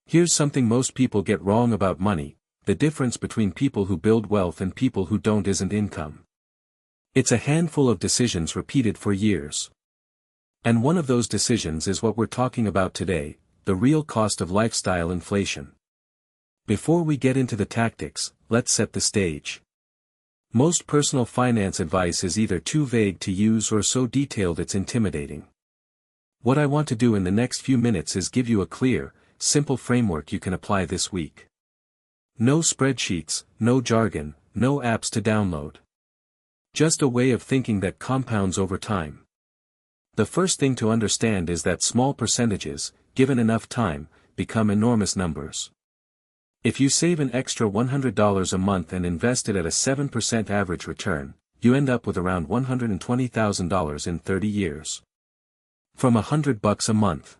Here's something most people get wrong about money: the difference between people who build wealth and people who don't isn't income. It's a handful of decisions repeated for years. And one of those decisions is what we're talking about today: the real cost of lifestyle inflation. Before we get into the tactics, let's set the stage. Most personal finance advice is either too vague to use or so detailed it's intimidating. What I want to do in the next few minutes is give you a clear, simple framework you can apply this week. No spreadsheets, no jargon, no apps to download. Just a way of thinking that compounds over time. The first thing to understand is that small percentages, given enough time, become enormous numbers. If you save an extra $100 a month and invest it at a 7% average return, you end up with around $120,000 in 30 years. From $100 a month.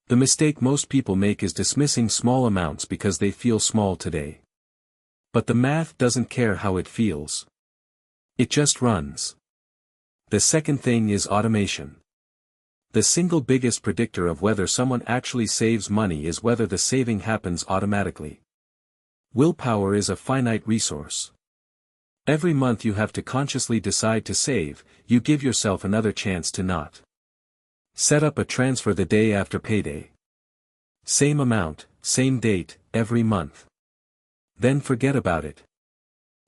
The mistake most people make is dismissing small amounts because they feel small today. But the math doesn't care how it feels. It just runs. The second thing is automation. The single biggest predictor of whether someone actually saves money is whether the saving happens automatically. Willpower is a finite resource. Every month you have to consciously decide to save, you give yourself another chance to not. Set up a transfer the day after payday. Same amount, same date, every month. Then forget about it.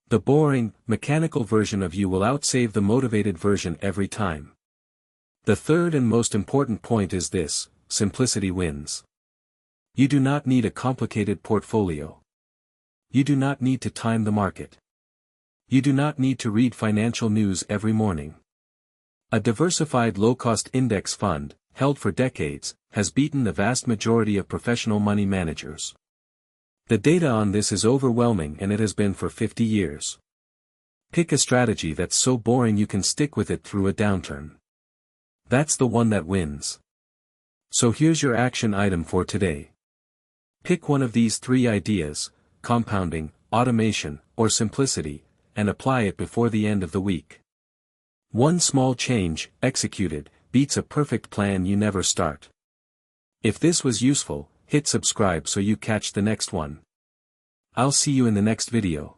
The boring, mechanical version of you will outsave the motivated version every time. The third and most important point is this: simplicity wins. You do not need a complicated portfolio. You do not need to time the market. You do not need to read financial news every morning. A diversified low-cost index fund, held for decades, has beaten the vast majority of professional money managers. The data on this is overwhelming, and it has been for 50 years. Pick a strategy that's so boring you can stick with it through a downturn. That's the one that wins. So here's your action item for today. Pick one of these three ideas: compounding, automation, or simplicity, and apply it before the end of the week. One small change, executed, beats a perfect plan you never start. If this was useful, hit subscribe so you catch the next one. I'll see you in the next video.